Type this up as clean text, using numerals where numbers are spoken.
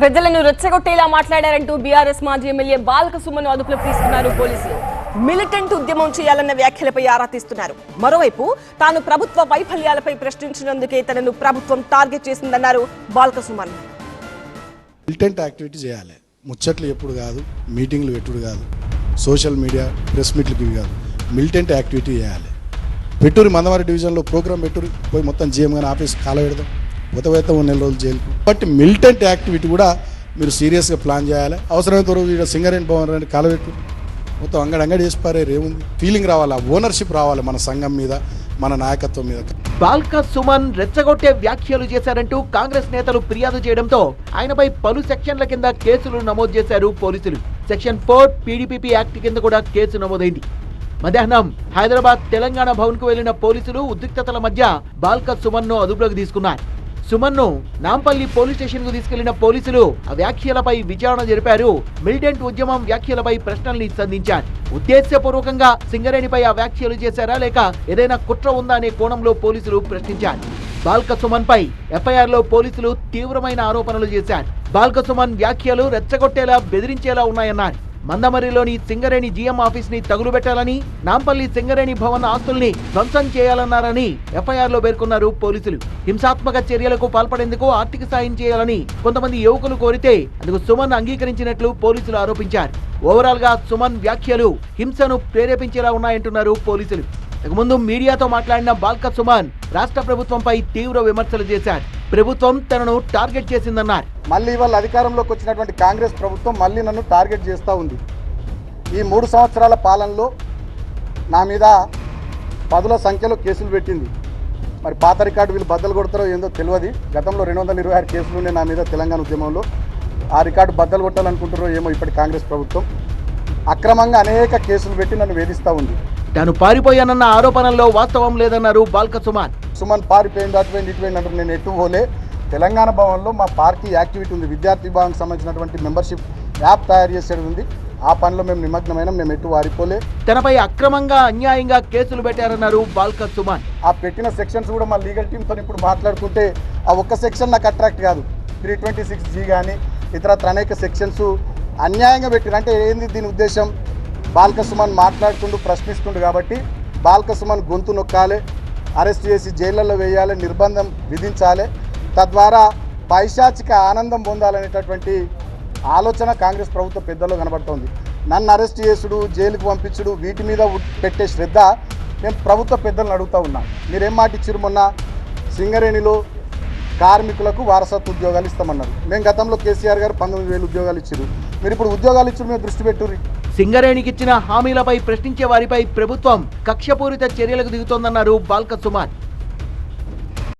ప్రజలను రెచ్చగొట్టేలా మాట్లాడారంటూ బీఆర్ఎస్ మాజీ ఎమ్మెల్యే బాల్క సుమన్ అదుపులోకి తీసుకున్నారు పోలీసులు. మిలిటెంట్ ఉద్యమం చేయాలన్న వ్యాఖ్యలపై ఆరా తీస్తున్నారు. మరోవైపు తాను ప్రభుత్వ వైఫల్యాలపై ప్రశ్నించినందుకే తనను ప్రభుత్వం టార్గెట్ చేసిందన్నారు బాల్క సుమన్. మిలిటెంట్ యాక్టివిటీ చేయాలి, ముచ్చట్లు ఎప్పుడు కాదు, మీటింగ్లు ఎప్పుడు కాదు, సోషల్ మీడియా ప్రెస్ మీట్లకి కాదు, మిలిటెంట్ యాక్టివిటీ చేయాలి. పెట్టూరి మందమారి డివిజన్లో ప్రోగ్రామ్ పెట్టూరి పోయి మొత్తం జీఎం గాని ఆఫీస్ కాల పెడదాం, ఉతవేత 1 నెల రోజులు జైలుకు. బట్ మిలిటెంట్ యాక్టివిటీ కూడా మీరు సీరియస్గా ప్లాన్ చేయాలి. అవసరమైతే రోజు ఇక్కడ సింగరేణి భవన్ రండి కాలబెట్టు, మొత్తం అంగడి చేసి పారేరు. ఏముంది, ఫీలింగ్ రావాలి, ఓనర్షిప్ రావాలి మన సంఘం మీద, మన నాయకత్వం మీద. బాల్క సుమన్ రెచ్చగొట్టే వ్యాఖ్యలు చేశారంటూ కాంగ్రెస్ నేతలు ఫిర్యాదు చేయడంతో ఆయనపై పలు సెక్షన్ల కింద కేసులు నమోదు చేశారు పోలీసులు. సెక్షన్ 4 పీడీపీపీ యాక్ట్ కింద కూడా కేసు నమోదైంది. మధ్యాహ్నం హైదరాబాద్ తెలంగాణ భవన్ కు వెళ్లిన పోలీసులు ఉద్రిక్తతల మధ్య బాల్క సుమన్ ను అదుపులోకి తీసుకున్నారు. సుమన్ ను నాంపల్లి పోలీస్ స్టేషన్ కు తీసుకెళ్లిన పోలీసులు ఆ వ్యాఖ్యలపై విచారణ జరిపారు. మిలిటెంట్ ఉద్యమం వ్యాఖ్యలపై ప్రశ్నల్ని సంధించారు. ఉద్దేశపూర్వకంగా సింగరేణిపై ఆ వ్యాఖ్యలు చేశారా లేక ఏదైనా కుట్ర ఉందా అనే కోణంలో పోలీసులు ప్రశ్నించారు. బాల్క సుమన్ పై ఎఫ్ఐఆర్ లో పోలీసులు తీవ్రమైన ఆరోపణలు చేశారు. బాల్క సుమన్ వ్యాఖ్యలు రెచ్చగొట్టేలా, బెదిరించేలా ఉన్నాయన్నారు. మందమరిలోని సింగరేణి జీఎం ఆఫీస్ ని తగులుబెట్టాలని, నాంపల్లి సింగరేణి భవన్ ఆస్తుల్ని ధ్వంసం చేయాలన్నారని ఎఫ్ఐఆర్ లో పేర్కొన్నారు పోలీసులు. హింసాత్మక చర్యలకు పాల్పడేందుకు ఆర్థిక సాయం చేయాలని కొంతమంది యువకులు కోరితే అందుకు సుమన్ అంగీకరించినట్లు పోలీసులు ఆరోపించారు. ఓవరాల్ గా సుమన్ వ్యాఖ్యలు హింసను ప్రేరేపించేలా ఉన్నాయంటున్నారు పోలీసులు. ముందు మీడియాతో మాట్లాడిన బాల్క సుమన్ రాష్ట్ర ప్రభుత్వంపై తీవ్ర విమర్శలు చేశారు. ప్రభుత్వం తనను టార్గెట్ చేసిందన్నారు. మళ్ళీ వాళ్ళ అధికారంలోకి వచ్చినటువంటి కాంగ్రెస్ ప్రభుత్వం మళ్ళీ నన్ను టార్గెట్ చేస్తూ ఉంది. ఈ 3 సంవత్సరాల పాలనలో నా మీద పదుల సంఖ్యలో కేసులు పెట్టింది. మరి పాత రికార్డు వీళ్ళు బద్దలు కొడతారో ఏందో తెలియదు. గతంలో 226 కేసులు ఉన్నాయి నా మీద తెలంగాణ ఉద్యమంలో. ఆ రికార్డు బద్దలు కొట్టాలనుకుంటారో ఏమో ఇప్పటి కాంగ్రెస్ ప్రభుత్వం. అక్రమంగా అనేక కేసులు పెట్టి నన్ను వేధిస్తూ ఉంది. తాను పారిపోయానన్న ఆరోపణల్లో వాస్తవం లేదన్నారు బాల్క సుమన్. సుమన్ పారిపోయింది, అటుపోయింది, ఇటుపోయింది అంటారు. నేను ఎటు పోలే. తెలంగాణ భవన్లో మా పార్టీ యాక్టివిటీ ఉంది, విద్యార్థి భవన్కి సంబంధించినటువంటి మెంబర్షిప్ యాప్ తయారు చేసేది ఉంది. ఆ పనిలో మేము నిమగ్నమైన, మేము ఎటు వారిపోలే. తనపై అక్రమంగా, అన్యాయంగా కేసులు పెట్టారన్నారు బాల్క సుమన్. ఆ పెట్టిన సెక్షన్స్ కూడా మా లీగల్ టీంతో ఇప్పుడు మాట్లాడుకుంటే ఆ ఒక్క సెక్షన్ నాకు అట్రాక్ట్ కాదు. 326G కానీ ఇతర అనేక సెక్షన్స్ అన్యాయంగా పెట్టారు. అంటే ఏంది దీని ఉద్దేశం? బాల్క సుమన్ మాట్లాడుతుండు, ప్రశ్నిస్తుండు కాబట్టి బాల్క సుమన్ గొంతు నొక్కాలి, అరెస్ట్ చేసి జైళ్లలో వేయాలి, నిర్బంధం విధించాలి, తద్వారా పైశాచిక ఆనందం పొందాలనేటటువంటి ఆలోచన కాంగ్రెస్ ప్రభుత్వ పెద్దల్లో కనబడుతోంది. నన్ను అరెస్ట్ చేసుడు, జైలుకు పంపించుడు, వీటి మీద పెట్టే శ్రద్ధ నేను ప్రభుత్వ పెద్దలను అడుగుతూ ఉన్నా. మీరేం మాట ఇచ్చారు? మొన్న సింగరేణిలో కార్మికులకు వారసత్వ ఉద్యోగాలు ఇస్తామన్నారు. మేము గతంలో కేసీఆర్ గారు 19,000 ఉద్యోగాలు ఇచ్చారు. మీరు ఇప్పుడు ఉద్యోగాలు ఇచ్చారు, మేము దృష్టి పెట్టుర్రి. సింగరేణికిచ్చిన హామీలపై ప్రశ్నించే వారిపై ప్రభుత్వం కక్షపూరిత చర్యలకు దిగుతోందన్నారు బాల్క సుమన్.